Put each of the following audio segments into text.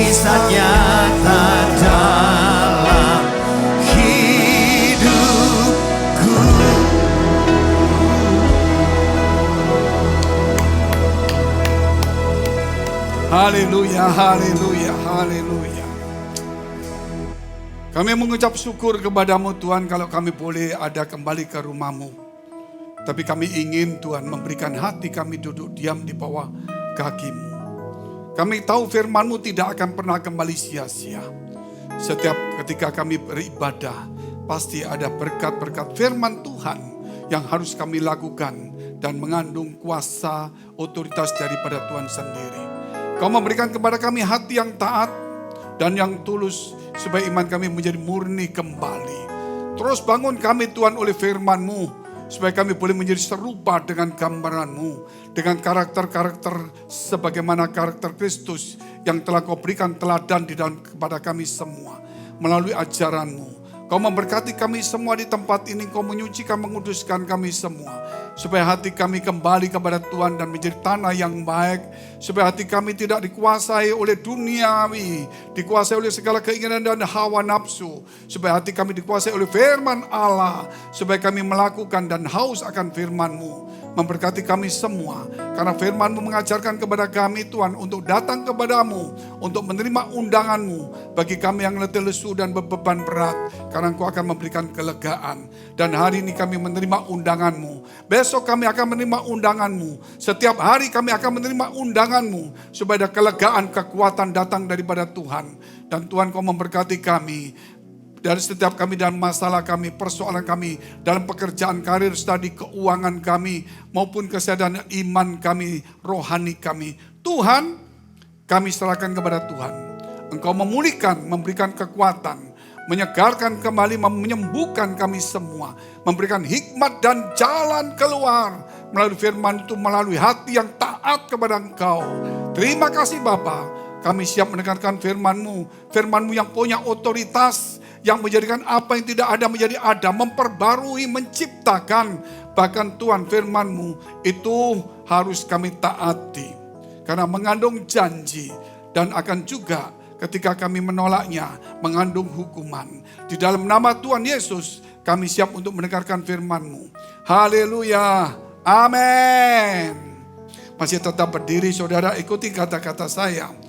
mujizat nyata dalam hidupku. Haleluya, haleluya, haleluya. Kami mengucap syukur kepadamu Tuhan kalau kami boleh ada kembali ke rumah-Mu. Tapi kami ingin Tuhan memberikan hati kami duduk diam di bawah kaki-Mu. Kami tahu firman-Mu tidak akan pernah kembali sia-sia. Setiap ketika kami beribadah, pasti ada berkat-berkat firman Tuhan yang harus kami lakukan dan mengandung kuasa otoritas daripada Tuhan sendiri. Kau memberikan kepada kami hati yang taat dan yang tulus supaya iman kami menjadi murni kembali. Terus bangun kami Tuhan oleh firman-Mu supaya kami boleh menjadi serupa dengan gambaran-Mu, dengan karakter-karakter sebagaimana karakter Kristus yang telah Kau berikan teladan di dalam kepada kami semua melalui ajaran-Mu. Kau memberkati kami semua di tempat ini, Kau menyucikan, menguduskan kami semua. Supaya hati kami kembali kepada Tuhan dan menjadi tanah yang baik. Supaya hati kami tidak dikuasai oleh duniawi, dikuasai oleh segala keinginan dan hawa nafsu. Supaya hati kami dikuasai oleh firman Allah. Supaya kami melakukan dan haus akan firman-Mu. Memberkati kami semua. Karena firman-Mu mengajarkan kepada kami Tuhan untuk datang kepadamu. Untuk menerima undangan-Mu. Bagi kami yang letih lesu dan beban berat. Karena Engkau akan memberikan kelegaan. Dan hari ini kami menerima undangan-Mu. Besok kami akan menerima undangan-Mu. Setiap hari kami akan menerima undangan-Mu. Supaya ada kelegaan, kekuatan datang daripada Tuhan. Dan Tuhan Kau memberkati kami. Dari setiap kami dan masalah kami, persoalan kami, dalam pekerjaan, karir, studi, keuangan kami, maupun kesadaran iman kami, rohani kami. Tuhan, kami serahkan kepada Tuhan. Engkau memulihkan, memberikan kekuatan, menyegarkan kembali, menyembuhkan kami semua. Memberikan hikmat dan jalan keluar melalui firman itu, melalui hati yang taat kepada Engkau. Terima kasih Bapa, kami siap mendengarkan firman-Mu. Firman-Mu yang punya otoritas, yang menjadikan apa yang tidak ada menjadi ada, memperbarui, menciptakan. Bahkan Tuhan firman-Mu itu harus kami taati. Karena mengandung janji dan akan juga ketika kami menolaknya mengandung hukuman. Di dalam nama Tuhan Yesus kami siap untuk mendengarkan firman-Mu. Haleluya, amin. Masih tetap berdiri saudara, ikuti kata-kata saya.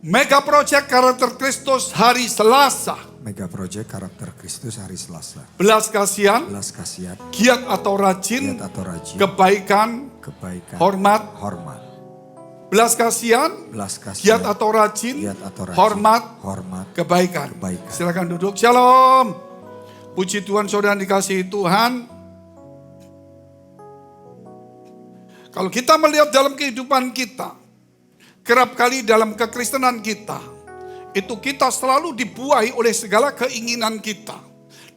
Mega Project Karakter Kristus hari Selasa. Mega Project Karakter Kristus hari Selasa. Belas kasihan, giat atau rajin, kebaikan, hormat. Belas kasihan, giat atau rajin, hormat, kebaikan. Silakan duduk. Shalom. Puji Tuhan saudara dikasihi Tuhan. Kalau kita melihat dalam kehidupan kita, kerap kali dalam kekristenan kita, itu kita selalu dibuai oleh segala keinginan kita.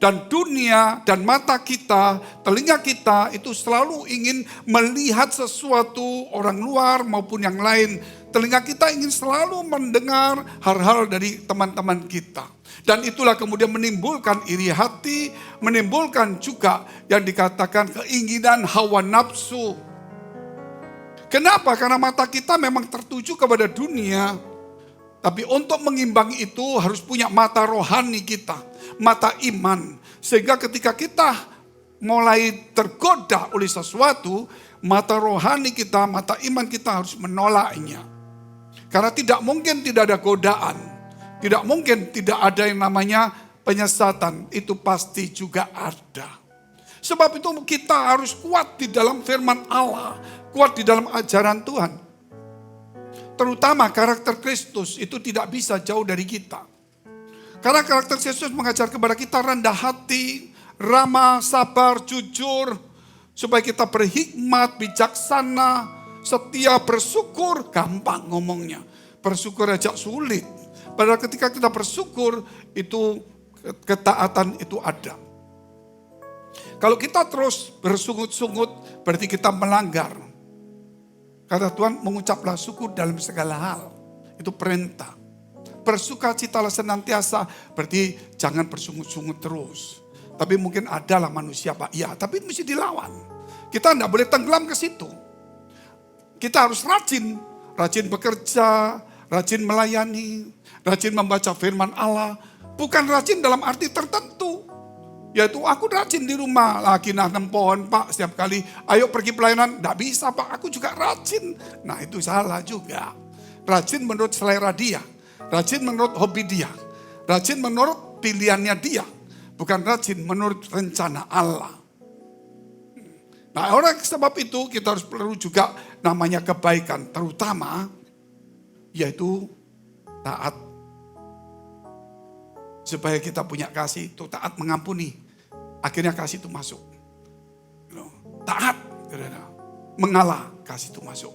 Dan dunia dan mata kita, telinga kita itu selalu ingin melihat sesuatu orang luar maupun yang lain. Telinga kita ingin selalu mendengar hal-hal dari teman-teman kita. Dan itulah kemudian menimbulkan iri hati, menimbulkan juga yang dikatakan keinginan hawa nafsu. Kenapa? Karena mata kita memang tertuju kepada dunia. Tapi untuk mengimbangi itu harus punya mata rohani kita. Mata iman. Sehingga ketika kita mulai tergoda oleh sesuatu, mata rohani kita, mata iman kita harus menolaknya. Karena tidak mungkin tidak ada godaan. Tidak mungkin tidak ada yang namanya penyesatan. Itu pasti juga ada. Sebab itu kita harus kuat di dalam firman Allah. Kuat di dalam ajaran Tuhan. Terutama karakter Kristus itu tidak bisa jauh dari kita. Karena karakter Kristus mengajar kepada kita rendah hati, ramah, sabar, jujur. Supaya kita berhikmat, bijaksana, setia, bersyukur. Gampang ngomongnya. Bersyukur aja sulit. Padahal ketika kita bersyukur itu ketaatan itu ada. Kalau kita terus bersungut-sungut berarti kita melanggar. Kata Tuhan mengucaplah syukur dalam segala hal. Itu perintah. Bersukacitalah senantiasa. Berarti jangan bersungut-sungut terus. Tapi mungkin adalah manusia Pak. Ya tapi mesti dilawan. Kita tidak boleh tenggelam ke situ. kita harus rajin. Rajin bekerja, rajin melayani, rajin membaca firman Allah. Bukan rajin dalam arti tertentu. Yaitu aku rajin di rumah, lagi nanam pohon Pak setiap kali. Ayo pergi pelayanan, enggak bisa Pak, aku juga rajin. Nah itu salah juga. Rajin menurut selera dia. Rajin menurut hobi dia. Rajin menurut pilihannya dia. Bukan rajin menurut rencana Allah. Nah oleh sebab itu kita harus perlu juga namanya kebaikan. Terutama yaitu taat. Supaya kita punya kasih itu taat mengampuni. Akhirnya kasih itu masuk. Taat. Mengalah kasih itu masuk.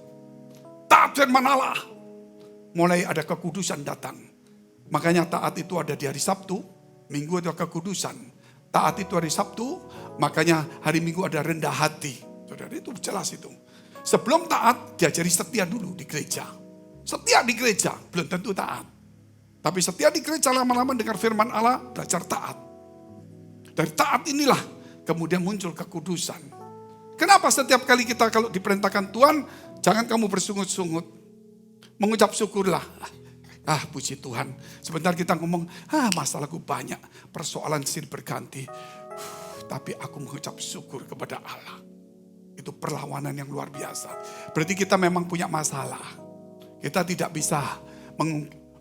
Taat firman Allah. Mulai ada kekudusan datang. Makanya taat itu ada di hari Sabtu. Minggu itu kekudusan. Taat itu hari Sabtu. Makanya hari Minggu ada rendah hati. Saudara itu jelas itu. Sebelum taat diajari setia dulu di gereja. Setia di gereja belum tentu taat. Tapi setia di gereja lama-lama dengar firman Allah belajar taat. Dari taat inilah kemudian muncul kekudusan. Kenapa setiap kali kita kalau diperintahkan Tuhan, jangan kamu bersungut-sungut. Mengucap syukurlah. Puji Tuhan. Sebentar kita ngomong, masalahku banyak. Persoalan silih berganti. Tapi aku mengucap syukur kepada Allah. Itu perlawanan yang luar biasa. Berarti kita memang punya masalah. Kita tidak bisa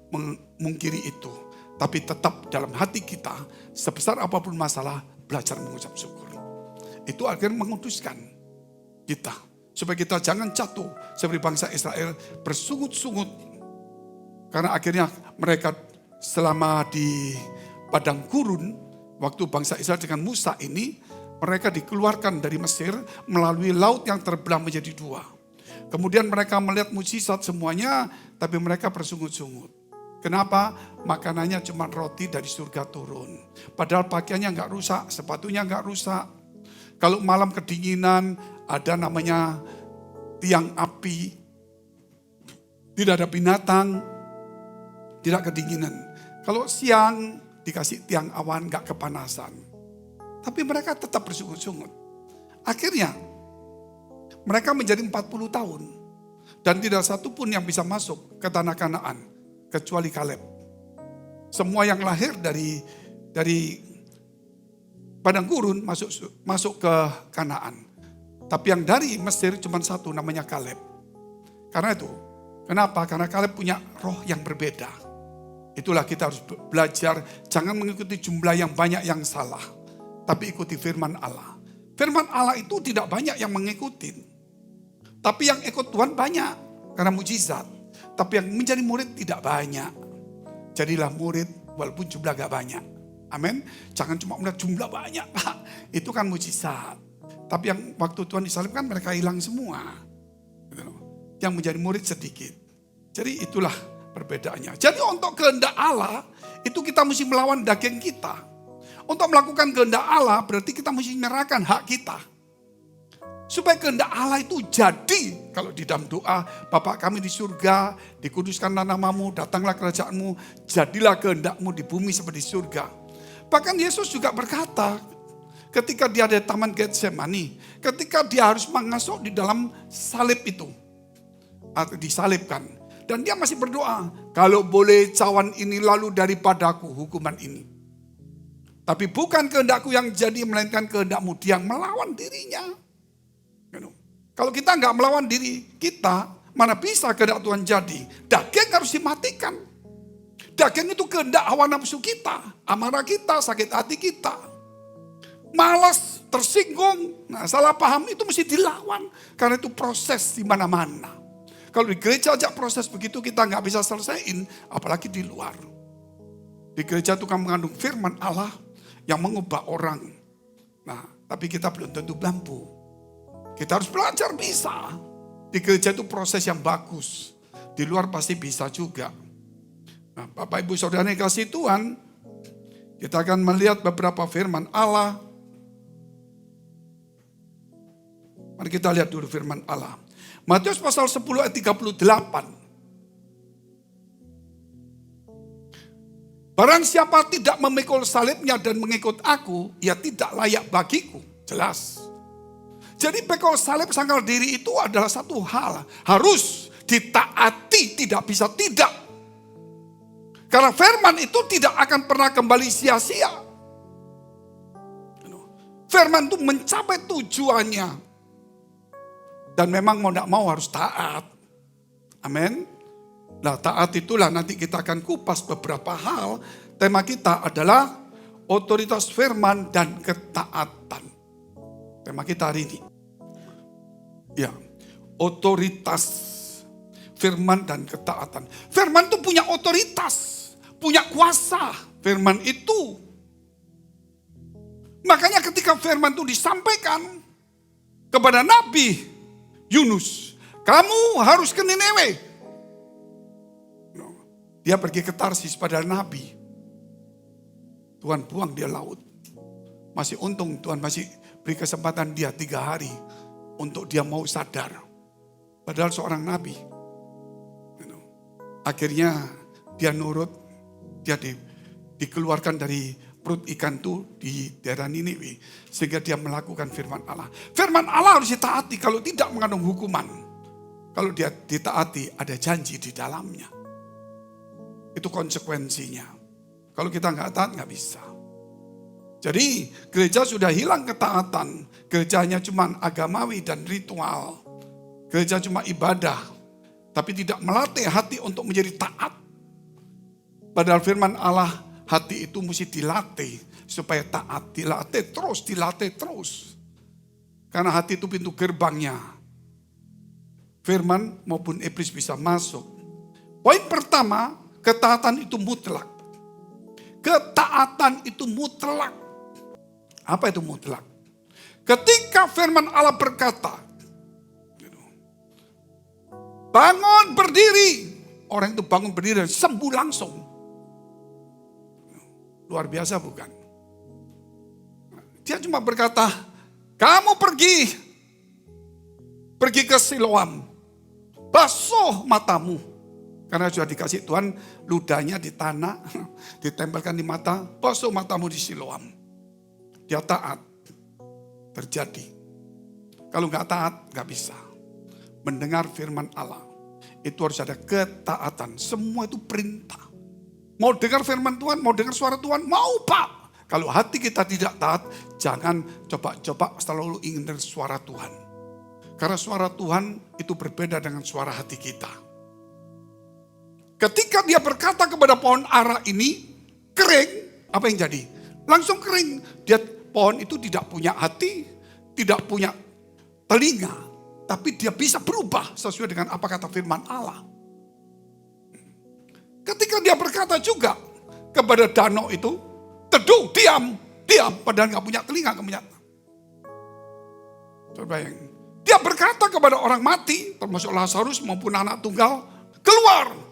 mengungkiri itu. Tapi tetap dalam hati kita, sebesar apapun masalah, belajar mengucap syukur. Itu akhirnya menguduskan kita. Supaya kita jangan jatuh seperti bangsa Israel bersungut-sungut. Karena akhirnya mereka selama di padang gurun, waktu bangsa Israel dengan Musa ini, mereka dikeluarkan dari Mesir melalui laut yang terbelah menjadi dua. Kemudian mereka melihat mujizat semuanya, tapi mereka bersungut-sungut. Kenapa? Makanannya cuma roti dari surga turun. Padahal pakaiannya nggak rusak, sepatunya nggak rusak. Kalau malam kedinginan, ada namanya tiang api. Tidak ada binatang, tidak kedinginan. Kalau siang dikasih tiang awan, nggak kepanasan. Tapi mereka tetap bersungut-sungut. Akhirnya mereka menjadi 40 tahun. Dan tidak satu pun yang bisa masuk ke tanah Kanaan. Kecuali Kaleb. Semua yang lahir dari padang gurun masuk ke Kanaan. Tapi yang dari Mesir cuma satu namanya Kaleb. Karena itu, kenapa? Karena Kaleb punya roh yang berbeda. Itulah kita harus belajar, jangan mengikuti jumlah yang banyak yang salah. Tapi ikuti firman Allah. Firman Allah itu tidak banyak yang mengikuti. Tapi yang ikut Tuhan banyak, karena mujizat. Tapi yang menjadi murid tidak banyak. Jadilah murid walaupun jumlah gak banyak. Amin. Jangan cuma melihat jumlah banyak. Itu kan mujizat. Tapi yang waktu Tuhan disalibkan mereka hilang semua. Yang menjadi murid sedikit. Jadi itulah perbedaannya. Jadi untuk kehendak Allah itu kita mesti melawan daging kita. Untuk melakukan kehendak Allah berarti kita mesti menyerahkan hak kita. Supaya kehendak Allah itu jadi. Kalau di dalam doa, Bapa kami di surga, dikuduskanlah namamu, datanglah kerajaanmu, jadilah kehendakmu di bumi seperti surga. Bahkan Yesus juga berkata, ketika dia ada di Taman Getsemani, ketika dia harus mengasuh di dalam salib itu, atau disalibkan. Dan dia masih berdoa, kalau boleh cawan ini lalu daripadaku hukuman ini. Tapi bukan kehendakku yang jadi, melainkan kehendakmu. Dia melawan dirinya. Kalau kita nggak melawan diri kita, mana bisa kehendak Tuhan jadi? Daging harus dimatikan. Daging itu kehendak hawa nafsu kita, amarah kita, sakit hati kita. Malas, tersinggung, salah paham itu mesti dilawan. Karena itu proses di mana-mana. Kalau di gereja aja proses begitu kita nggak bisa selesaiin, apalagi di luar. Di gereja itu kan mengandung firman Allah yang mengubah orang. Nah, tapi kita belum tentu mampu. Kita harus belajar bisa. Di gereja itu proses yang bagus. Di luar pasti bisa juga. Nah, Bapak Ibu Saudara yang kasih Tuhan, kita akan melihat beberapa firman Allah. Mari kita lihat dulu firman Allah. Matius pasal 10 ayat 38. Barang siapa tidak memikul salibnya dan mengikut aku, ia tidak layak bagiku. Jelas. Jadi pekal salib sangkal diri itu adalah satu hal. Harus ditaati, tidak bisa tidak. Karena firman itu tidak akan pernah kembali sia-sia. Firman itu mencapai tujuannya. Dan memang mau tidak mau harus taat. Amin. Nah, taat itulah nanti kita akan kupas beberapa hal. Tema kita adalah otoritas firman dan ketaatan. Tema kita hari ini. Ya, otoritas firman dan ketaatan. Firman itu punya otoritas, punya kuasa. Firman itu. Makanya ketika firman itu disampaikan kepada Nabi Yunus, kamu harus ke Nineve. Dia pergi ke Tarsis padahal Nabi. Tuhan buang dia laut. Masih untung Tuhan masih beri kesempatan dia 3 hari untuk dia mau sadar. Padahal seorang Nabi. Akhirnya dia nurut, dia dikeluarkan dari perut ikan itu di daerah Niniwe. Sehingga dia melakukan firman Allah. Firman Allah harus ditaati, kalau tidak mengandung hukuman. Kalau dia ditaati ada janji di dalamnya. Itu konsekuensinya. Kalau kita nggak taat nggak bisa. Jadi gereja sudah hilang ketaatan. Gerejanya cuma agamawi dan ritual. Gereja cuma ibadah. Tapi tidak melatih hati untuk menjadi taat. Padahal firman Allah, hati itu mesti dilatih supaya taat. Dilatih terus. Karena hati itu pintu gerbangnya. Firman maupun iblis bisa masuk. Poin pertama, ketaatan itu mutlak. Ketaatan itu mutlak. Apa itu mutlak? Ketika firman Allah berkata, bangun berdiri. Orang itu bangun berdiri dan sembuh langsung. Luar biasa bukan? Dia cuma berkata, kamu pergi ke Siloam. Basuh matamu. Karena sudah dikasih Tuhan ludahnya di tanah, ditempelkan di mata, basuh matamu di Siloam. Dia taat, terjadi. Kalau nggak taat, nggak bisa. Mendengar firman Allah, itu harus ada ketaatan. Semua itu perintah. Mau dengar firman Tuhan, mau dengar suara Tuhan, mau Pak. Kalau hati kita tidak taat, jangan coba-coba selalu ingin dengar suara Tuhan. Karena suara Tuhan itu berbeda dengan suara hati kita. Ketika dia berkata kepada pohon ara ini, kering, apa yang jadi? Langsung kering. Pohon itu tidak punya hati, tidak punya telinga. Tapi dia bisa berubah sesuai dengan apa kata firman Allah. Ketika dia berkata juga kepada danau itu, teduh, diam. Padahal gak punya telinga, gak punya. Coba bayangin. Dia berkata kepada orang mati, termasuk Lazarus maupun anak tunggal, keluar.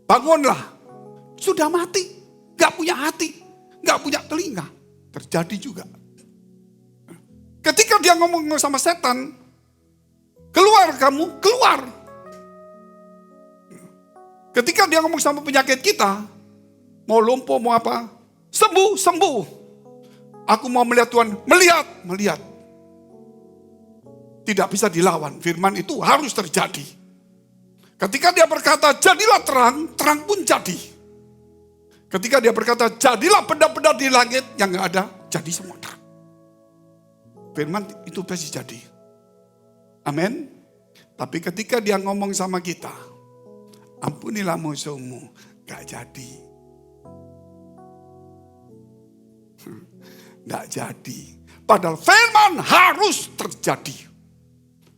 Bangunlah. Sudah mati. Gak punya hati. Gak punya telinga. Terjadi juga. Ketika dia ngomong sama setan, keluar kamu, keluar. Ketika dia ngomong sama penyakit kita, mau lumpuh, mau apa, sembuh. Aku mau melihat Tuhan, melihat. Tidak bisa dilawan, firman itu harus terjadi. Ketika dia berkata, jadilah terang, terang pun jadi. Ketika dia berkata, jadilah benda-benda di langit yang gak ada, jadi semua terang. Firman itu pasti jadi. Amin. Tapi ketika dia ngomong sama kita, ampunilah musuhmu, gak jadi. Gak jadi. Padahal firman harus terjadi.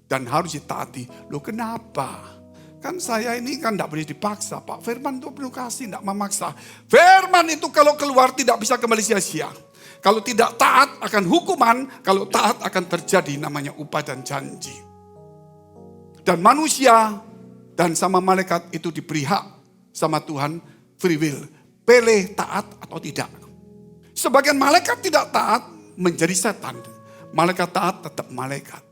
Dan harus ditaati. Loh kenapa? Kan saya ini kan tidak boleh dipaksa Pak. Firman itu perlu kasih, tidak memaksa. Firman itu kalau keluar tidak bisa kembali sia-sia. Kalau tidak taat akan hukuman, kalau taat akan terjadi namanya upah dan janji. Dan manusia dan sama malaikat itu diberi hak sama Tuhan free will. Pilih taat atau tidak. Sebagian malaikat tidak taat menjadi setan. Malaikat taat tetap malaikat.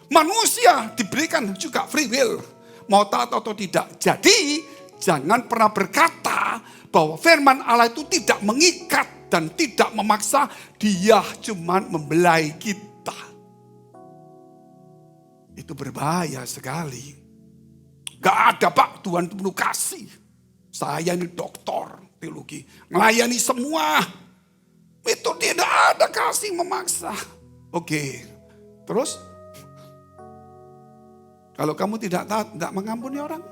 Manusia diberikan juga free will. Mau taat atau tidak. Jadi jangan pernah berkata bahwa firman Allah itu tidak mengikat dan tidak memaksa. Dia cuma membelai kita. kita. Itu berbahaya sekali. Gak ada Pak, Tuhan itu penuh kasih. Saya ini doktor teologi, melayani semua. Itu tidak ada kasih memaksa. Oke, terus kalau kamu tidak taat, tidak mengampuni orang,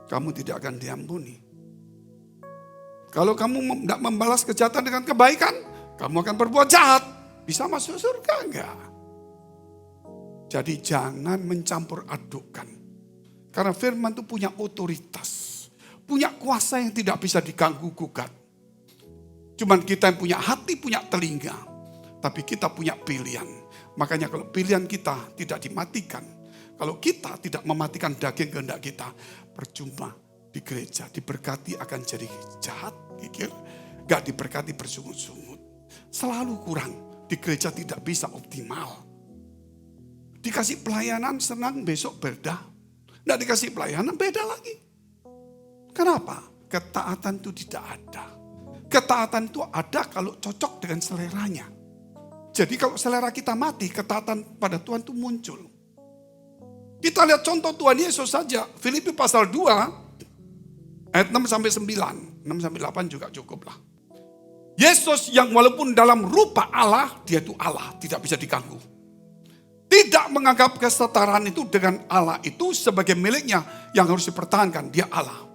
kamu tidak akan diampuni. Kalau kamu tidak membalas kejahatan dengan kebaikan, kamu akan berbuat jahat. Bisa masuk surga enggak? Jadi jangan mencampur adukkan. Karena firman itu punya otoritas. Punya kuasa yang tidak bisa diganggu gugat. Cuman kita yang punya hati, punya telinga. Tapi kita punya pilihan. Makanya kalau pilihan kita tidak dimatikan. Kalau kita tidak mematikan daging kehendak kita. Percuma di gereja. Diberkati akan jadi jahat. Kikir. Gak diberkati bersungut-sungut. Selalu kurang. Di gereja tidak bisa optimal. Dikasih pelayanan senang, besok beda. Nggak dikasih pelayanan beda lagi. Kenapa? Ketaatan itu tidak ada. Ketaatan itu ada kalau cocok dengan seleranya. Jadi kalau selera kita mati, ketaatan pada Tuhan itu muncul. Kita lihat contoh Tuhan Yesus saja. Filipi pasal 2, ayat 6-9. 6-8 juga cukup lah. Yesus yang walaupun dalam rupa Allah, dia itu Allah, tidak bisa diganggu. Tidak menganggap kesetaraan itu dengan Allah itu sebagai miliknya yang harus dipertahankan. Dia Allah.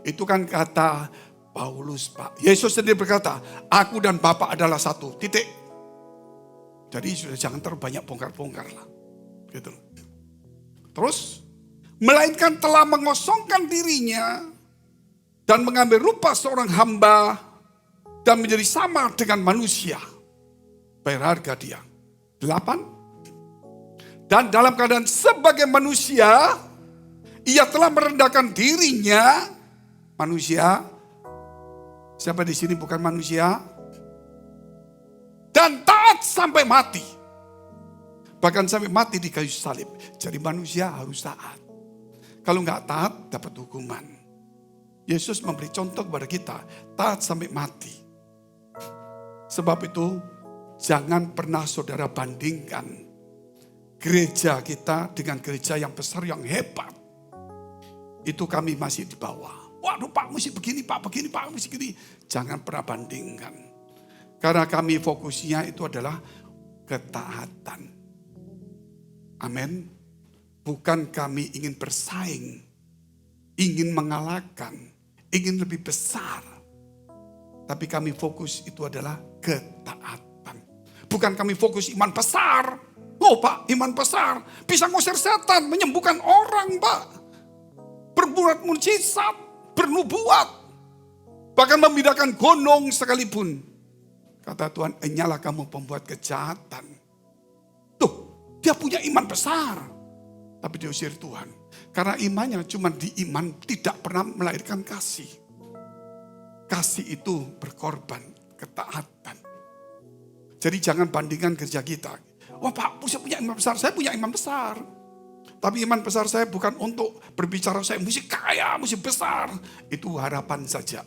Itu kan kata Paulus, Pak. Yesus sendiri berkata, aku dan Bapa adalah satu. Titik. Jadi sudah jangan terlalu banyak bongkar-bongkar lah. Gitu. Terus, melainkan telah mengosongkan dirinya dan mengambil rupa seorang hamba dan menjadi sama dengan manusia. Berharga dia. 8. Dan dalam keadaan sebagai manusia, ia telah merendahkan dirinya. Manusia, siapa di sini bukan manusia? Dan taat sampai mati. Bahkan sampai mati di kayu salib. Jadi manusia harus taat. Kalau nggak taat, dapat hukuman. Yesus memberi contoh kepada kita, taat sampai mati. Sebab itu, jangan pernah saudara bandingkan gereja kita dengan gereja yang besar, yang hebat. Itu kami masih di bawah. Waduh Pak, mesti begini Pak, begini Pak, mesti begini. Jangan pernah bandingkan. Karena kami fokusnya itu adalah ketaatan. Amin. Bukan kami ingin bersaing, ingin mengalahkan, ingin lebih besar. Tapi kami fokus itu adalah ketaatan. Bukan kami fokus iman besar. Oh Pak, iman besar. Bisa ngusir setan, menyembuhkan orang Pak. Berbuat mujizat, bernubuat. Bahkan membedakan gunung sekalipun. Kata Tuhan, enyalah kamu pembuat kejahatan. Tuh, dia punya iman besar. Tapi diusir Tuhan. Karena imannya cuma di iman, tidak pernah melahirkan kasih. Kasih itu berkorban, ketaatan. Jadi jangan bandingkan kerja kita. Wah Pak, saya punya iman besar. Saya punya iman besar. Tapi iman besar saya bukan untuk berbicara saya mesti kaya, mesti besar. Itu harapan saja.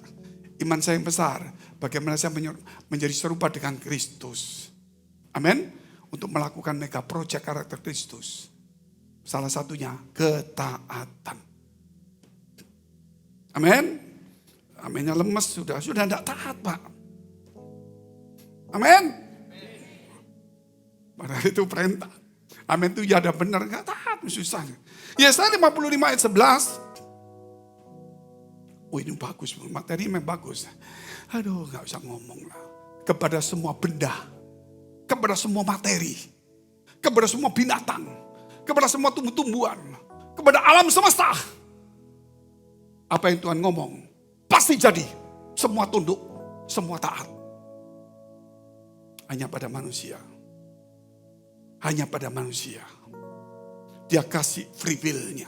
Iman saya yang besar. Bagaimana saya menjadi serupa dengan Kristus. Amin. Untuk melakukan mega project karakter Kristus. Salah satunya ketaatan. Amin. Aminnya lemes sudah tidak taat Pak. Amin. Padahal itu perintah. Amin itu ya ada benar, enggak taat, susahnya. Yesaya 55 ayat 11. Oh ini bagus, materi memang bagus. Aduh enggak usah ngomong lah. Kepada semua benda, kepada semua materi, kepada semua binatang, kepada semua tumbuh-tumbuhan, kepada alam semesta. Apa yang Tuhan ngomong, pasti jadi. Semua tunduk, semua taat. Hanya pada manusia. Hanya pada manusia. Dia kasih free will-nya.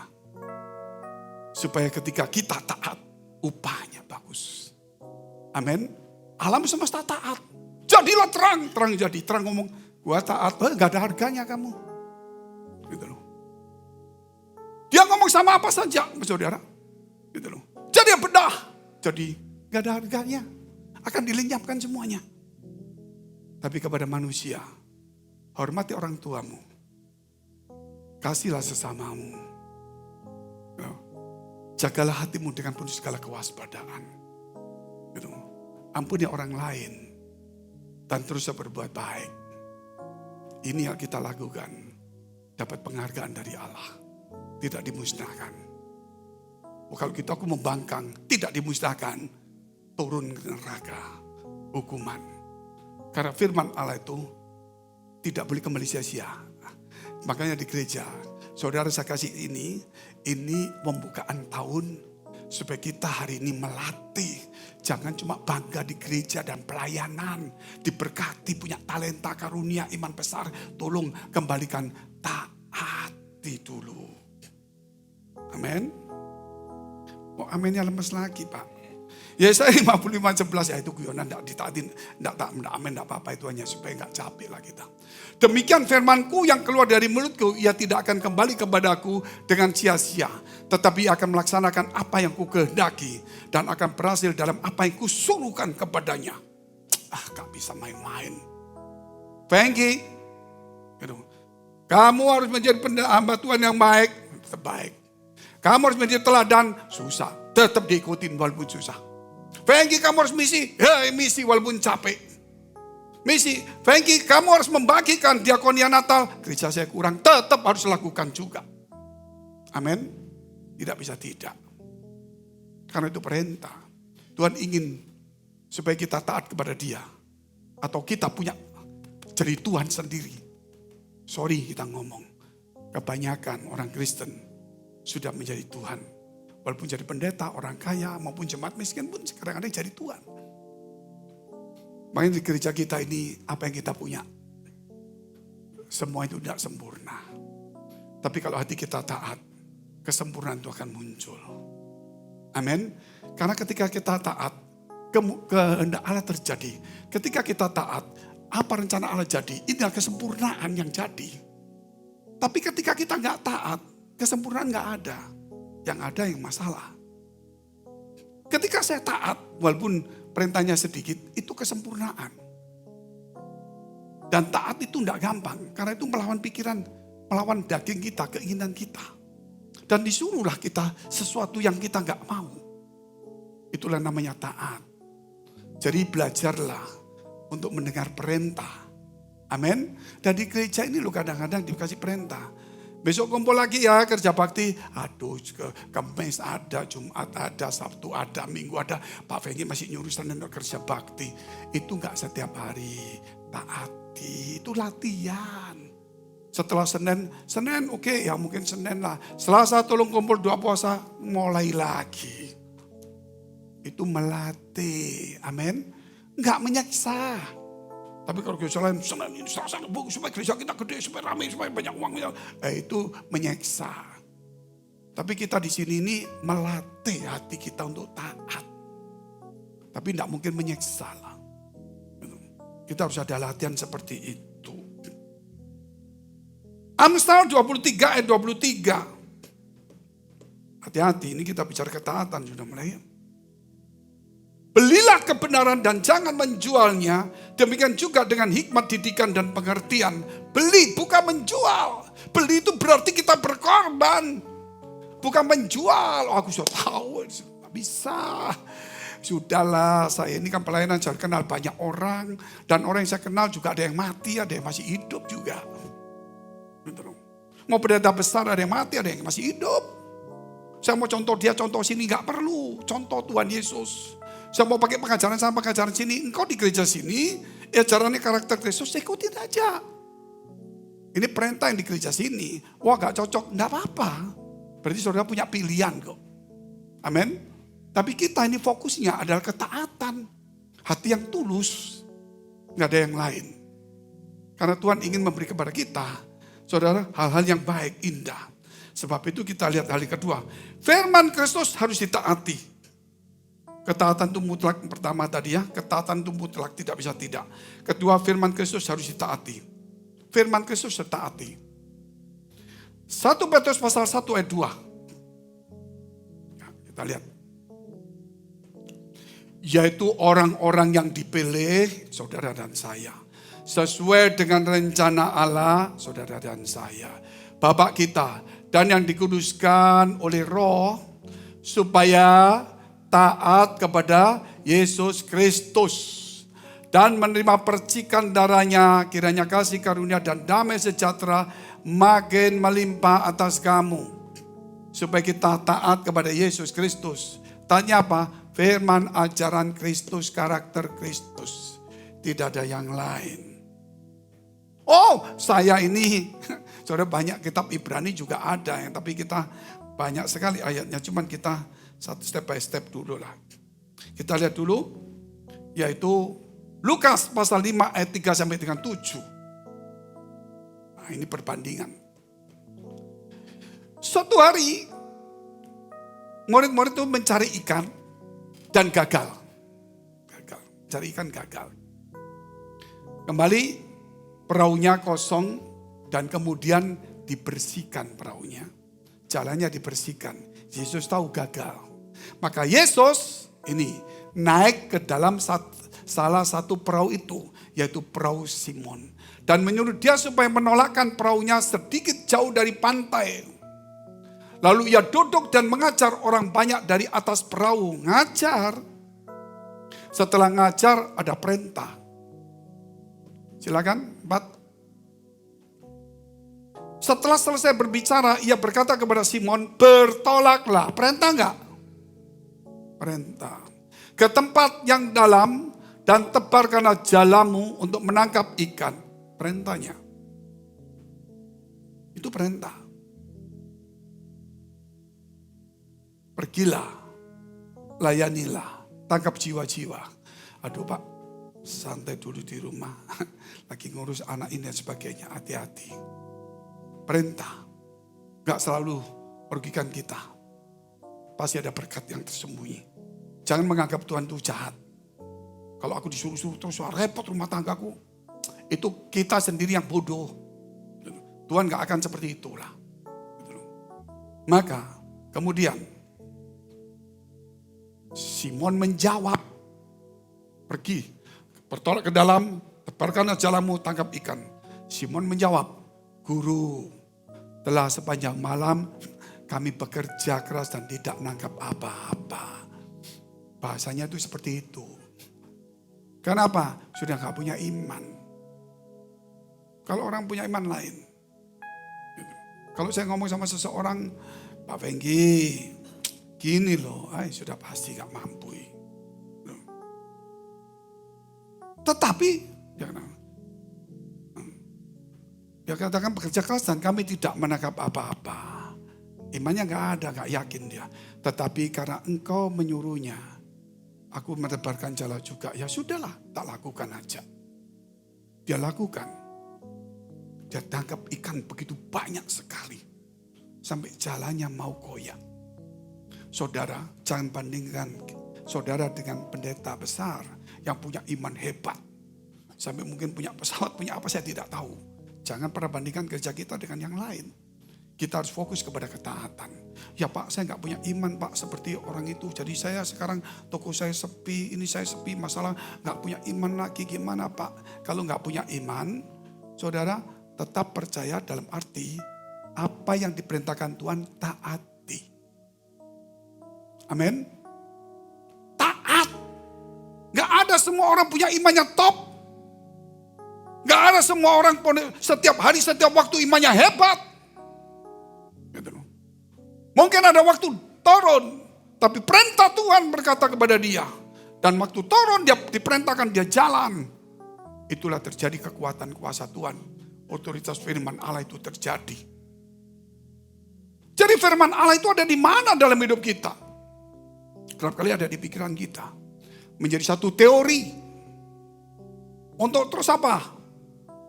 Supaya ketika kita taat, upahnya bagus. Amin. Alam semesta taat. Jadilah terang. Terang jadi. Terang ngomong, gua taat. Gak ada harganya kamu. Gitu loh. Dia ngomong sama apa saja, saudara. Gitu loh. Jadi bedah. Jadi gak ada harganya. Akan dilenyapkan semuanya. Tapi kepada manusia, Hormati orang tuamu. Kasihlah sesamamu. Ya. Jagalah hatimu dengan penuh segala kewaspadaan. Gitu. Ampuni orang lain. Dan terus berbuat baik. Ini yang kita lakukan. Dapat penghargaan dari Allah. Tidak dimusnahkan. Kalau gitu aku membangkang. Tidak dimusnahkan. Turun ke neraka. Hukuman. Karena firman Allah itu tidak boleh kembali sia-sia. Makanya di gereja, saudara saya kasih ini pembukaan tahun supaya kita hari ini melatih. Jangan cuma bangga di gereja dan pelayanan, diberkati, punya talenta, karunia, iman besar. Tolong kembalikan, taati dulu. Amin. Oh, aminnya lemes lagi Pak. Yesaya 55:11 ya itu guyonan, enggak ditaatin, enggak amin, enggak apa-apa, itu hanya supaya enggak capek lah kita. Demikian firmanku yang keluar dari mulutku, ia tidak akan kembali kepadaku dengan sia-sia, tetapi akan melaksanakan apa yang ku kehendaki dan akan berhasil dalam apa yang kusuruhkan kepadanya. Gak bisa main-main. Fengki, kamu harus menjadi hamba Tuhan yang baik, terbaik. Kamu harus menjadi teladan, susah, tetap diikutin walaupun susah. Fengki, kamu harus misi, misi walaupun capek. Misi, Fengki, kamu harus membagikan diakonia Natal, gereja saya kurang, tetap harus lakukan juga. Amin. Tidak bisa tidak. Karena itu perintah. Tuhan ingin supaya kita taat kepada Dia. Atau kita punya jadi Tuhan sendiri. Sorry kita ngomong. Kebanyakan orang Kristen sudah menjadi Tuhan. Walaupun jadi pendeta, orang kaya, maupun jemaat miskin pun kadang-kadang jadi Tuhan. Makanya di gereja kita ini, apa yang kita punya, semua itu tidak sempurna. Tapi kalau hati kita taat, kesempurnaan itu akan muncul. Amin. Karena ketika kita taat, kehendak Allah terjadi. Ketika kita taat, apa rencana Allah jadi, inilah kesempurnaan yang jadi. Tapi ketika kita nggak taat, kesempurnaan nggak ada. Yang ada yang masalah. Ketika saya taat, walaupun perintahnya sedikit, itu kesempurnaan. Dan taat itu tidak gampang, karena itu melawan pikiran, melawan daging kita, keinginan kita. Dan disuruhlah kita sesuatu yang kita nggak mau. Itulah namanya taat. Jadi belajarlah untuk mendengar perintah. Amin. Dan di gereja ini loh kadang-kadang dikasih perintah. Besok kumpul lagi ya kerja bakti. Aduh, Kamis ada, Jumat ada, Sabtu ada, Minggu ada. Pak Fengki masih nyuruh Senin kerja bakti. Itu enggak setiap hari. Taati, itu latihan. Setelah Senin oke, ya mungkin Senin lah. Selasa tolong kumpul 2 puasa, mulai lagi. Itu melatih, amin. Enggak menyiksa. Tapi kalau gereja lain, Senin ini Selasa supaya gereja kita gede, supaya ramai, supaya banyak uang. Itu menyiksa. Tapi kita di sini ini melatih hati kita untuk taat. Tapi tidak mungkin menyiksa lah. Kita harus ada latihan seperti itu. Amsal 23 ayat 23. Hati-hati, ini kita bicara ketaatan sudah mulai. Belilah kebenaran dan jangan menjualnya. Demikian juga dengan hikmat, didikan dan pengertian. Beli bukan menjual. Beli itu berarti kita berkorban. Bukan menjual. Oh, aku sudah tahu. Tidak bisa. Sudahlah, saya ini kan pelayanan, saya kenal banyak orang. Dan orang yang saya kenal juga ada yang mati, ada yang masih hidup juga. Mau pendeta besar, ada yang mati, ada yang masih hidup. Saya mau contoh dia, contoh sini, gak perlu. Contoh Tuhan Yesus. Saya mau pakai pengajaran sama pengajaran sini. Engkau di gereja sini, ajarannya karakter Kristus, ikutin aja. Ini perintah yang di gereja sini. Wah gak cocok, gak apa-apa. Berarti saudara punya pilihan kok. Amin. Tapi kita ini fokusnya adalah ketaatan. Hati yang tulus. Gak ada yang lain. Karena Tuhan ingin memberi kepada kita, saudara, hal-hal yang baik, indah. Sebab itu kita lihat hal kedua. Firman Kristus harus ditaati. Ketaatan itu mutlak pertama tadi ya. Ketaatan itu mutlak, tidak bisa tidak. Kedua, firman Kristus harus ditaati. Firman Kristus ditaati. 1 Petrus pasal 1 ayat 2. Ya, kita lihat. Yaitu orang-orang yang dipilih, saudara dan saya. sesuai dengan rencana Allah, saudara dan saya, Bapa kita, dan yang dikuduskan oleh Roh, supaya taat kepada Yesus Kristus dan menerima percikan darahnya. Kiranya kasih karunia dan damai sejahtera makin melimpah atas kamu, supaya kita taat kepada Yesus Kristus. Taatnya apa? Firman, ajaran Kristus, karakter Kristus. Tidak ada yang lain. Oh, saya ini, saudara, banyak kitab Ibrani juga ada, tapi kita banyak sekali ayatnya. Cuman kita satu step by step dulu lah. Kita lihat dulu, yaitu Lukas pasal 5 ayat 3 sampai dengan 7. Nah, ini perbandingan. Suatu hari, murid-murid itu mencari ikan dan gagal. Cari ikan gagal. Kembali perahunya kosong dan kemudian dibersihkan perahunya. Jalannya dibersihkan. Yesus tahu gagal. Maka Yesus ini naik ke dalam salah satu perahu itu, yaitu perahu Simon. Dan menyuruh dia supaya menolakkan perahunya sedikit jauh dari pantai. Lalu ia duduk dan mengajar orang banyak dari atas perahu. Ngajar. Setelah ngajar ada perintah. Silakan, 4. Setelah selesai berbicara, ia berkata kepada Simon, bertolaklah. Perintah enggak? Perintah. Ke tempat yang dalam dan tebarkanlah jalamu untuk menangkap ikan. Perintahnya. Itu perintah. Pergilah, layanilah, tangkap jiwa-jiwa. Aduh Pak, santai dulu di rumah. Lagi ngurus anak ini dan sebagainya, hati-hati. Perintah, gak selalu merugikan kita. Pasti ada berkat yang tersembunyi. Jangan menganggap Tuhan itu jahat. Kalau aku disuruh-suruh terus repot rumah tanggaku. Itu kita sendiri yang bodoh. Tuhan gak akan seperti itulah. Maka kemudian Simon menjawab, pergi, bertolak ke dalam, tebarkanlah jalamu, tangkap ikan. Simon menjawab, Guru, telah sepanjang malam kami bekerja keras dan tidak menangkap apa-apa. Bahasanya itu seperti itu. Kenapa? Sudah gak punya iman. Kalau orang punya iman lain. Kalau saya ngomong sama seseorang, Pak Fenggi, gini loh, sudah pasti gak mampu. Tetapi, dia katakan bekerja keras dan kami tidak menangkap apa-apa. Imannya gak ada, gak yakin dia. Tetapi karena engkau menyuruhnya, aku menebarkan jala juga. Ya sudahlah, tak lakukan aja. Dia lakukan. Dia tangkap ikan begitu banyak sekali. Sampai jalannya mau goyang. Saudara, jangan bandingkan saudara dengan pendeta besar yang punya iman hebat. Sampai mungkin punya pesawat, punya apa saya tidak tahu. Jangan pernah bandingkan kerja kita dengan yang lain. Kita harus fokus kepada ketaatan. Ya Pak, saya nggak punya iman Pak seperti orang itu. Jadi saya sekarang toko saya sepi, ini saya sepi, masalah nggak punya iman lagi gimana Pak? Kalau nggak punya iman, saudara tetap percaya dalam arti apa yang diperintahkan Tuhan taati. Amin. Taat. Gak ada semua orang punya imannya top. Gak ada semua orang setiap hari, setiap waktu imannya hebat. Gitu. Mungkin ada waktu turun. Tapi perintah Tuhan berkata kepada dia. Dan waktu turun dia diperintahkan dia jalan. Itulah terjadi kekuatan kuasa Tuhan. Otoritas firman Allah itu terjadi. Jadi firman Allah itu ada di mana dalam hidup kita? Kerap kali ada di pikiran kita. Menjadi satu teori. Untuk terus apa?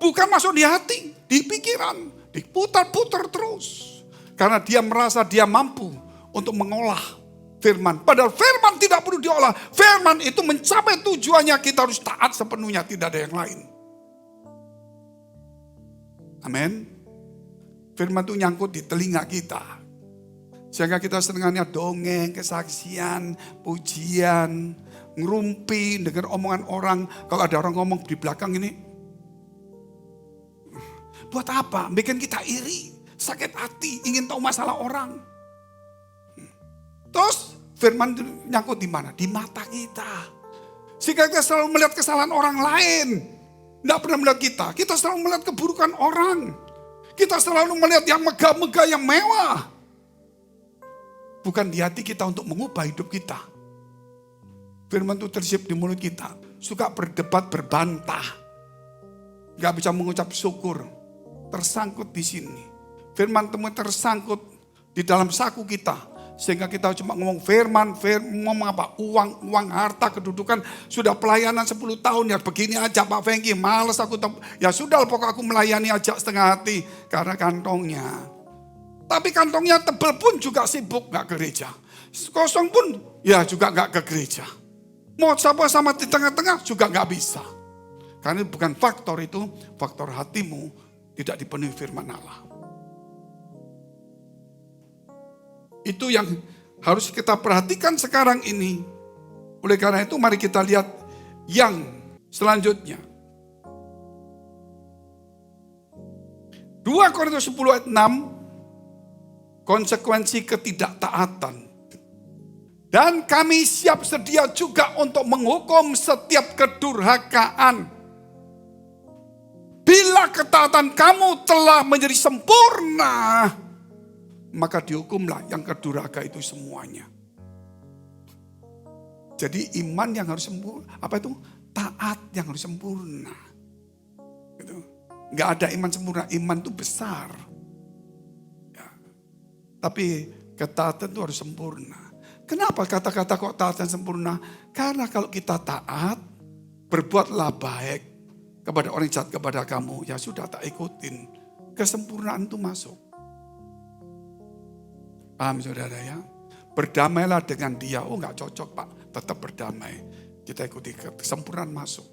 Bukan masuk di hati, di pikiran. Diputar-putar terus. Karena dia merasa dia mampu untuk mengolah firman. Padahal firman tidak perlu diolah. Firman itu mencapai tujuannya, kita harus taat sepenuhnya, tidak ada yang lain. Amin. Firman itu nyangkut di telinga kita. Sehingga kita senangannya dongeng, kesaksian, pujian, ngerumpi, dengar omongan orang. Kalau ada orang ngomong di belakang ini, Buat apa? Bikin kita iri, sakit hati, ingin tahu masalah orang. Terus firman itu nyangkut di mana? Di mata kita. Sehingga kita selalu melihat kesalahan orang lain. Tidak pernah melihat kita. Kita selalu melihat keburukan orang. Kita selalu melihat yang megah-megah, yang mewah. Bukan di hati kita untuk mengubah hidup kita. Firman itu tersiap di mulut kita. Suka berdebat, berbantah. Gak bisa mengucap syukur. Tersangkut di sini. Firman teman tersangkut di dalam saku kita. Sehingga kita cuma ngomong firman ngomong apa? Uang, harta, kedudukan. Sudah pelayanan 10 tahun ya begini aja Pak Fengki. Males aku. Ya sudah pokok aku melayani aja setengah hati. Karena kantongnya. Tapi kantongnya tebel pun juga sibuk gak ke gereja. Kosong pun ya juga gak ke gereja. Mau sama di tengah-tengah juga gak bisa. Karena bukan faktor itu, faktor hatimu tidak dipenuhi firman Allah. Itu yang harus kita perhatikan sekarang ini. Oleh karena itu mari kita lihat yang selanjutnya. 2 Korintus 10 ayat 6, konsekuensi ketidaktaatan. Dan kami siap sedia juga untuk menghukum setiap kedurhakaan. Bila ketaatan kamu telah menjadi sempurna, maka dihukumlah yang kedurhaka itu semuanya. Jadi iman yang harus sempurna, apa itu? Taat yang harus sempurna. Gitu. Gak ada iman sempurna, iman itu besar. Ya. Tapi ketaatan itu harus sempurna. Kenapa kata-kata kok taat dan sempurna? Karena kalau kita taat, berbuatlah baik kepada orang jahat kepada kamu. Ya sudah tak ikutin. Kesempurnaan itu masuk. Paham saudara ya? Berdamailah dengan dia. Oh gak cocok Pak, tetap berdamai. Kita ikuti kesempurnaan masuk.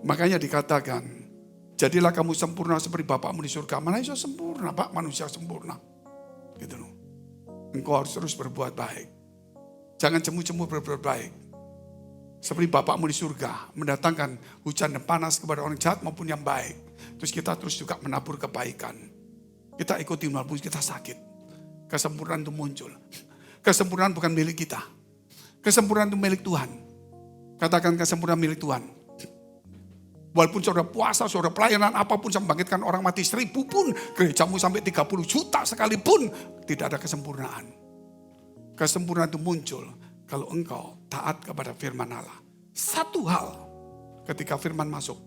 Makanya dikatakan, jadilah kamu sempurna seperti Bapakmu di surga. Mana bisa sempurna Pak, manusia sempurna. Gitu loh. Engkau harus terus berbuat baik. Jangan cemu-cemu berbuat baik. Seperti Bapakmu di surga, mendatangkan hujan dan panas kepada orang jahat maupun yang baik. Terus kita terus juga menabur kebaikan. Kita ikuti walaupun kita sakit. Kesempurnaan itu muncul. Kesempurnaan bukan milik kita. Kesempurnaan itu milik Tuhan. Katakan kesempurnaan milik Tuhan. Walaupun saudara puasa, saudara pelayanan apapun, sampai membangkitkan orang mati 1000 pun, gerejamu sampai 30 juta sekalipun, tidak ada kesempurnaan. Kesempurnaan itu muncul kalau engkau taat kepada firman Allah. Satu hal ketika firman masuk,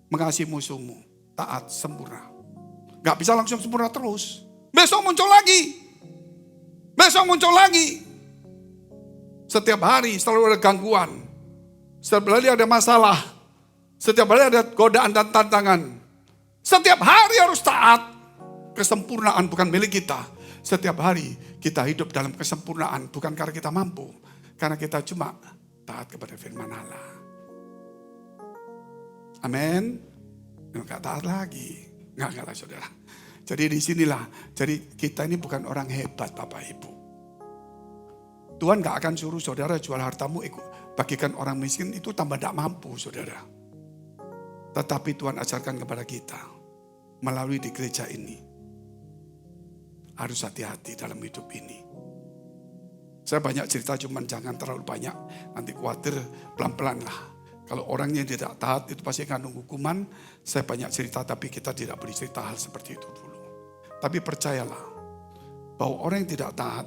mengasihi musuhmu, taat sempurna. Gak bisa langsung sempurna terus. Besok muncul lagi. Besok muncul lagi. Setiap hari selalu ada gangguan. Setiap hari ada masalah. Setiap hari ada godaan dan tantangan. Setiap hari harus taat. Kesempurnaan bukan milik kita. Setiap hari kita hidup dalam kesempurnaan. Bukan karena kita mampu. Karena kita cuma taat kepada firman Allah. Amin. Enggak taat lagi. Enggak lah saudara. Jadi disinilah. Jadi kita ini bukan orang hebat Bapak Ibu. Tuhan gak akan suruh saudara jual hartamu bagikan orang miskin. Itu tambah tidak mampu saudara. Tetapi Tuhan ajarkan kepada kita melalui di gereja ini. Harus hati-hati dalam hidup ini. Saya banyak cerita cuman jangan terlalu banyak. Nanti khawatir pelan-pelan lah. Kalau orangnya tidak taat itu pasti akan hukuman. Saya banyak cerita tapi kita tidak boleh cerita hal seperti itu dulu. Tapi percayalah bahwa orang yang tidak taat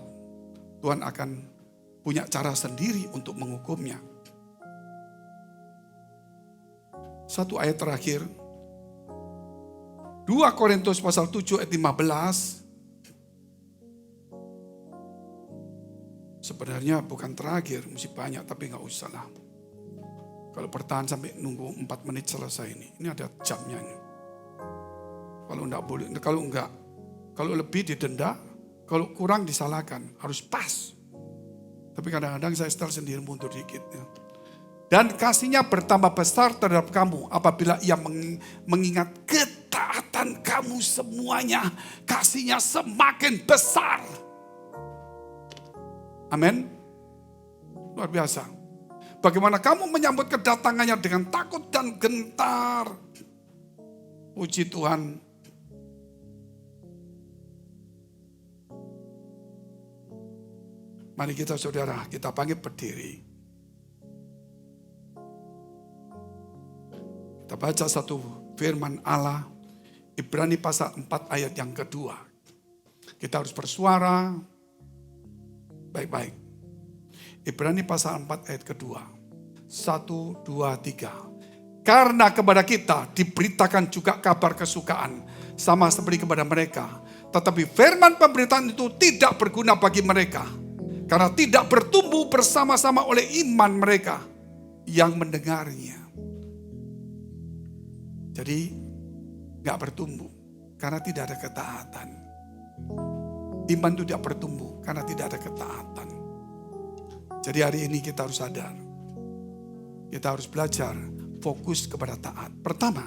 Tuhan akan punya cara sendiri untuk menghukumnya. Satu ayat terakhir. 2 Korintus pasal 7 ayat 15. Sebenarnya bukan terakhir, mesti banyak tapi gak usah lah. Kalau bertahan sampai nunggu 4 menit selesai ini ada jamnya ini. Kalau enggak boleh, kalau lebih didenda, kalau kurang disalahkan, harus pas. Tapi kadang-kadang saya setel sendiri mundur dikit ya. Dan kasihnya bertambah besar terhadap kamu apabila ia mengingat ketaatan kamu semuanya. Kasihnya semakin besar. Amin. Luar biasa. Bagaimana kamu menyambut kedatangannya dengan takut dan gentar. Puji Tuhan. Mari kita saudara, kita panggil berdiri. Kita baca satu firman Allah, Ibrani pasal 4 ayat yang kedua. Kita harus bersuara baik-baik. Ibrani pasal 4 ayat kedua. 1, 2, 3. Karena kepada kita diberitakan juga kabar kesukaan, sama seperti kepada mereka. Tetapi firman pemberitaan itu tidak berguna bagi mereka. Karena tidak bertumbuh bersama-sama oleh iman mereka yang mendengarnya. Jadi gak bertumbuh karena tidak ada ketaatan. Iman itu tidak bertumbuh karena tidak ada ketaatan. Jadi hari ini kita harus sadar. Kita harus belajar fokus kepada taat. Pertama,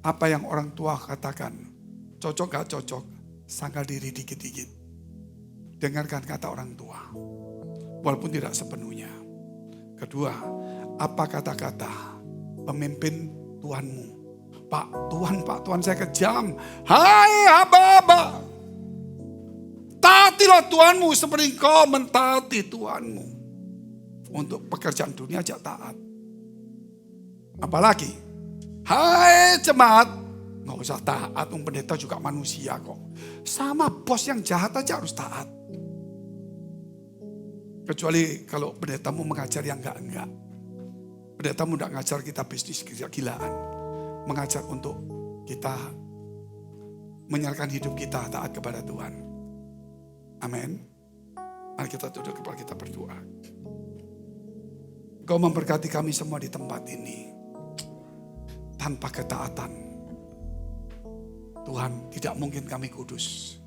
apa yang orang tua katakan, cocok gak cocok, sangkal diri dikit-dikit. Dengarkan kata orang tua, walaupun tidak sepenuhnya. Kedua, apa kata-kata pemimpin Tuhanmu? Pak Tuhan saya kejam. Hai hamba-hamba, taatilah Tuhanmu seperti engkau mentaati Tuhanmu. Untuk pekerjaan dunia aja taat. Apalagi, hai jemaat, nggak usah taat, pendeta juga manusia kok. Sama bos yang jahat aja harus taat. Kecuali kalau pendetamu mengajar yang enggak. Pendetamu enggak ngajar kita bisnis gila-gilaan. Mengajar untuk kita menyerahkan hidup kita taat kepada Tuhan. Amin. Mari kita duduk, kepala kita berdoa. Engkau memberkati kami semua di tempat ini. Tanpa ketaatan, Tuhan, tidak mungkin kami kudus.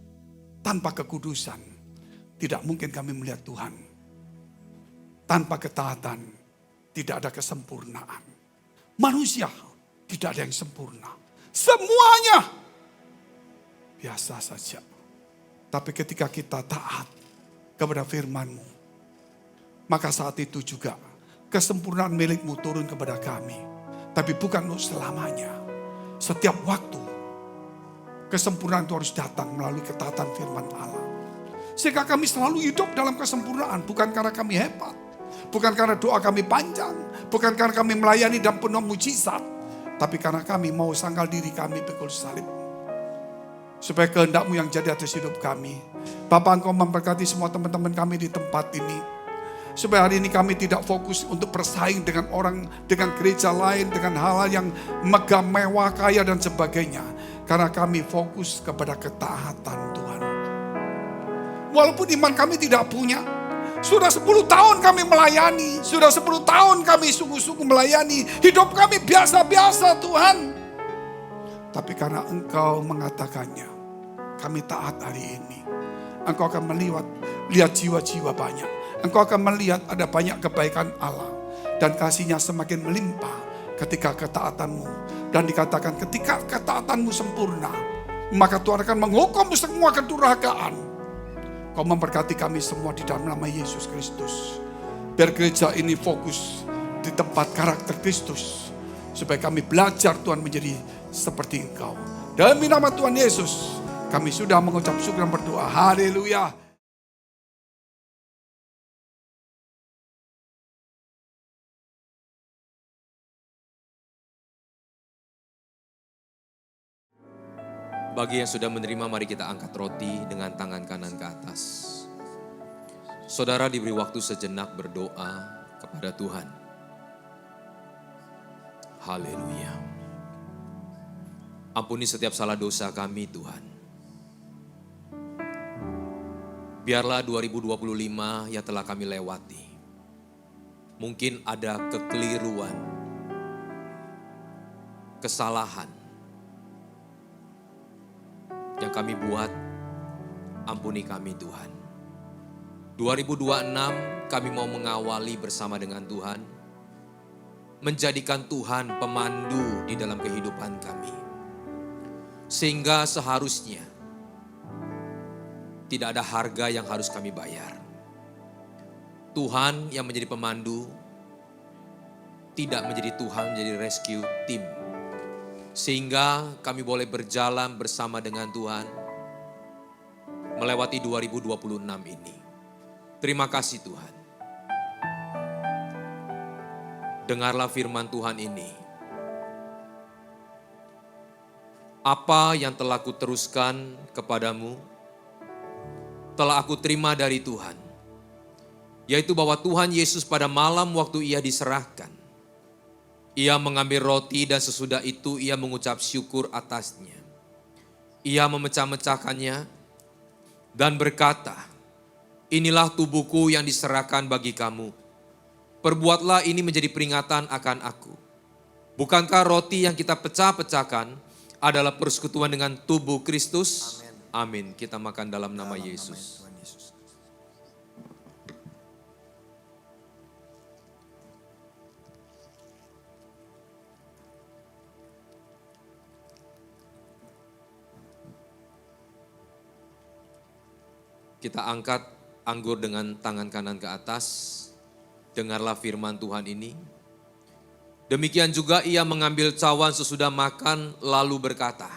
Tanpa kekudusan, tidak mungkin kami melihat Tuhan. Tanpa ketaatan, tidak ada kesempurnaan. Manusia, tidak ada yang sempurna. Semuanya biasa saja. Tapi ketika kita taat kepada firman-Mu, maka saat itu juga kesempurnaan milik-Mu turun kepada kami. Tapi bukan untuk selamanya. Setiap waktu, kesempurnaan itu harus datang melalui ketaatan firman Allah. Sehingga kami selalu hidup dalam kesempurnaan. Bukan karena kami hebat. Bukan karena doa kami panjang. Bukan karena kami melayani dan penuh mujizat. Tapi karena kami mau sangkal diri kami pikul salib. Supaya kehendak-Mu yang jadi atas hidup kami. Bapa, Engkau memberkati semua teman-teman kami di tempat ini. Supaya hari ini kami tidak fokus untuk bersaing dengan orang, dengan gereja lain, dengan hal-hal yang megah, mewah, kaya dan sebagainya. Karena kami fokus kepada ketaatan Tuhan. Walaupun iman kami tidak punya. Sudah 10 tahun kami melayani. Sudah 10 tahun kami sungguh-sungguh melayani. Hidup kami biasa-biasa Tuhan. Tapi karena Engkau mengatakannya, kami taat hari ini. Engkau akan lihat jiwa-jiwa banyak. Engkau akan melihat ada banyak kebaikan Allah. Dan kasih-Nya semakin melimpah ketika ketaatan-Mu. Dan dikatakan ketika ketaatan-Mu sempurna, maka Tuhan akan menghukum semua kedurhakaan. Kau memberkati kami semua di dalam nama Yesus Kristus. Biar gereja ini fokus di tempat karakter Kristus. Supaya kami belajar Tuhan menjadi seperti Engkau. Demi nama Tuhan Yesus, kami sudah mengucap syukur dan berdoa. Haleluya. Bagi yang sudah menerima, mari kita angkat roti dengan tangan kanan ke atas. Saudara diberi waktu sejenak berdoa kepada Tuhan. Haleluya. Ampuni setiap salah dosa kami Tuhan. Biarlah 2025 yang telah kami lewati. Mungkin ada kekeliruan, kesalahan yang kami buat, ampuni kami Tuhan. 2026 kami mau mengawali bersama dengan Tuhan, menjadikan Tuhan pemandu di dalam kehidupan kami. Sehingga seharusnya tidak ada harga yang harus kami bayar. Tuhan yang menjadi pemandu, tidak menjadi Tuhan menjadi rescue team. Sehingga kami boleh berjalan bersama dengan Tuhan melewati 2026 ini. Terima kasih Tuhan. Dengarlah firman Tuhan ini. Apa yang telah kuteruskan kepadamu, telah aku terima dari Tuhan. Yaitu bahwa Tuhan Yesus pada malam waktu ia diserahkan, ia mengambil roti dan sesudah itu ia mengucap syukur atasnya. Ia memecah-mecahkannya dan berkata, inilah tubuhku yang diserahkan bagi kamu. Perbuatlah ini menjadi peringatan akan aku. Bukankah roti yang kita pecah-pecahkan adalah persekutuan dengan tubuh Kristus? Amin. Kita makan dalam nama Yesus. Kita angkat anggur dengan tangan kanan ke atas. Dengarlah firman Tuhan ini. Demikian juga ia mengambil cawan sesudah makan lalu berkata,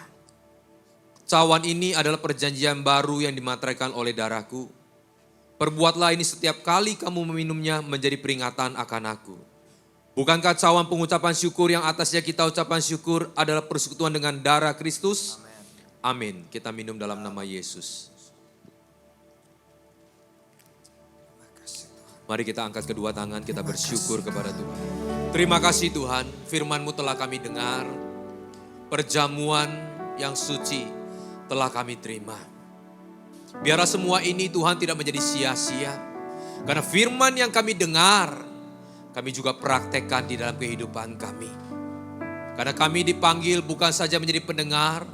cawan ini adalah perjanjian baru yang dimateraikan oleh darahku. Perbuatlah ini setiap kali kamu meminumnya menjadi peringatan akan aku. Bukankah cawan pengucapan syukur yang atasnya kita ucapan syukur adalah persekutuan dengan darah Kristus? Amin. Kita minum dalam nama Yesus. Mari kita angkat kedua tangan, kita bersyukur kepada Tuhan. Terima kasih Tuhan, firman-Mu telah kami dengar. Perjamuan yang suci telah kami terima. Biarlah semua ini Tuhan tidak menjadi sia-sia. Karena firman yang kami dengar, kami juga praktekkan di dalam kehidupan kami. Karena kami dipanggil bukan saja menjadi pendengar,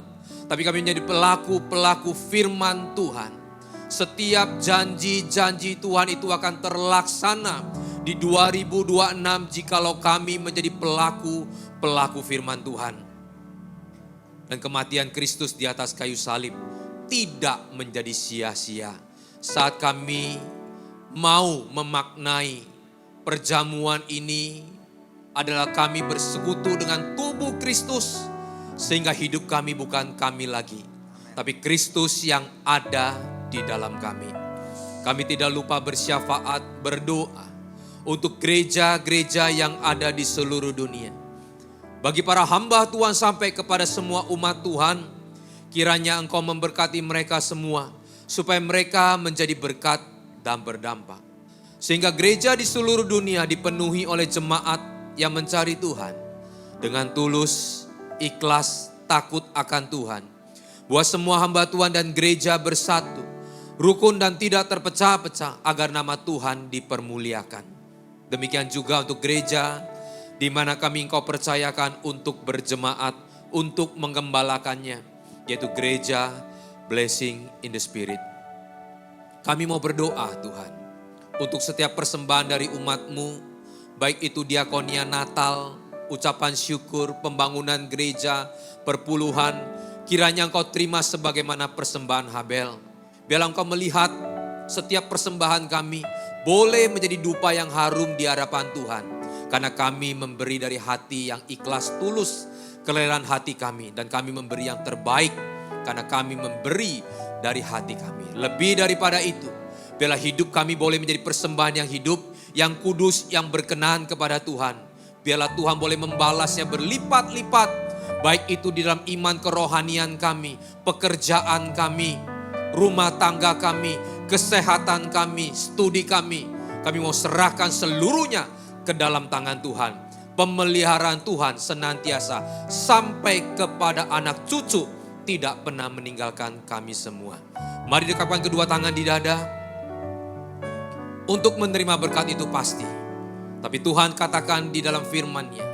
tapi kami menjadi pelaku-pelaku firman Tuhan. Setiap janji-janji Tuhan itu akan terlaksana di 2026 jikalau kami menjadi pelaku firman Tuhan. Dan kematian Kristus di atas kayu salib tidak menjadi sia-sia saat kami mau memaknai perjamuan ini adalah kami bersekutu dengan tubuh Kristus sehingga hidup kami bukan kami lagi, tapi Kristus yang ada di dalam kami. Kami tidak lupa bersyafaat, berdoa untuk gereja-gereja yang ada di seluruh dunia. Bagi para hamba Tuhan sampai kepada semua umat Tuhan, kiranya Engkau memberkati mereka semua, supaya mereka menjadi berkat dan berdampak. Sehingga gereja di seluruh dunia dipenuhi oleh jemaat yang mencari Tuhan, dengan tulus, ikhlas, takut akan Tuhan. Buat semua hamba Tuhan dan gereja bersatu, rukun dan tidak terpecah-pecah agar nama Tuhan dipermuliakan. Demikian juga untuk gereja di mana kami Engkau percayakan untuk berjemaat, untuk menggembalakannya, yaitu gereja Blessing in the Spirit. Kami mau berdoa Tuhan, untuk setiap persembahan dari umat-Mu, baik itu diakonia Natal, ucapan syukur, pembangunan gereja, perpuluhan, kiranya Engkau terima sebagaimana persembahan Habel. Biarlah Engkau melihat setiap persembahan kami boleh menjadi dupa yang harum di hadapan Tuhan. Karena kami memberi dari hati yang ikhlas, tulus, kelelaan hati kami. Dan kami memberi yang terbaik karena kami memberi dari hati kami. Lebih daripada itu, biarlah hidup kami boleh menjadi persembahan yang hidup, yang kudus, yang berkenan kepada Tuhan. Biarlah Tuhan boleh membalasnya berlipat-lipat. Baik itu di dalam iman kerohanian kami, pekerjaan kami, rumah tangga kami, kesehatan kami, studi kami. Kami mau serahkan seluruhnya ke dalam tangan Tuhan. Pemeliharaan Tuhan senantiasa sampai kepada anak cucu tidak pernah meninggalkan kami semua. Mari dekapkan kedua tangan di dada. Untuk menerima berkat itu pasti. Tapi Tuhan katakan di dalam firman-Nya,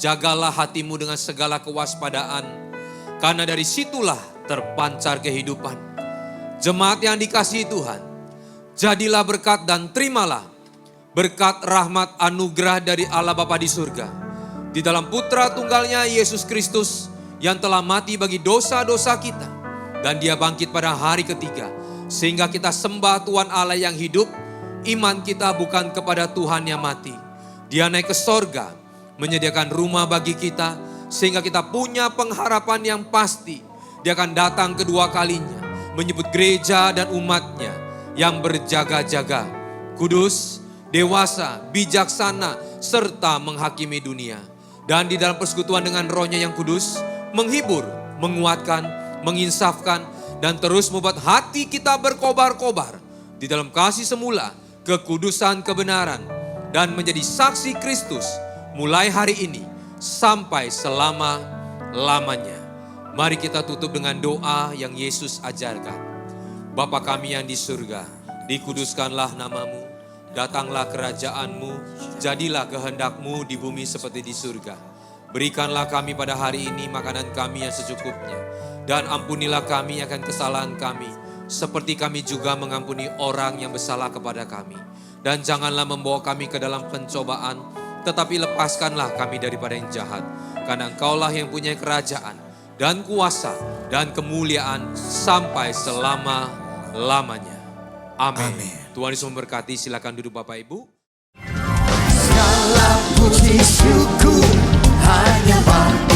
jagalah hatimu dengan segala kewaspadaan, karena dari situlah terpancar kehidupan. Jemaat yang dikasihi Tuhan, jadilah berkat dan terimalah berkat rahmat anugerah dari Allah Bapa di surga. Di dalam putra tunggalnya Yesus Kristus yang telah mati bagi dosa-dosa kita. Dan Dia bangkit pada hari ketiga. Sehingga kita sembah Tuhan Allah yang hidup. Iman kita bukan kepada Tuhan yang mati. Dia naik ke sorga, menyediakan rumah bagi kita Sehingga kita punya pengharapan yang pasti. Dia akan datang kedua kalinya, menyebut gereja dan umatnya yang berjaga-jaga, kudus, dewasa, bijaksana, serta menghakimi dunia. Dan di dalam persekutuan dengan Roh-Nya yang kudus, menghibur, menguatkan, menginsafkan, dan terus membuat hati kita berkobar-kobar di dalam kasih semula, kekudusan, kebenaran, dan menjadi saksi Kristus mulai hari ini sampai selama-lamanya. Mari kita tutup dengan doa yang Yesus ajarkan. Bapa kami yang di surga, dikuduskanlah namamu, datanglah kerajaan-Mu, jadilah kehendak-Mu di bumi seperti di surga. Berikanlah kami pada hari ini makanan kami yang secukupnya, dan ampunilah kami akan kesalahan kami, seperti kami juga mengampuni orang yang bersalah kepada kami. Dan janganlah membawa kami ke dalam pencobaan, tetapi lepaskanlah kami daripada yang jahat. Karena Engkaulah yang punya kerajaan, dan kuasa, dan kemuliaan sampai selama-lamanya. Amin. Tuhan Yesus memberkati, silakan duduk Bapak Ibu. Segala puji syukur hanya bagi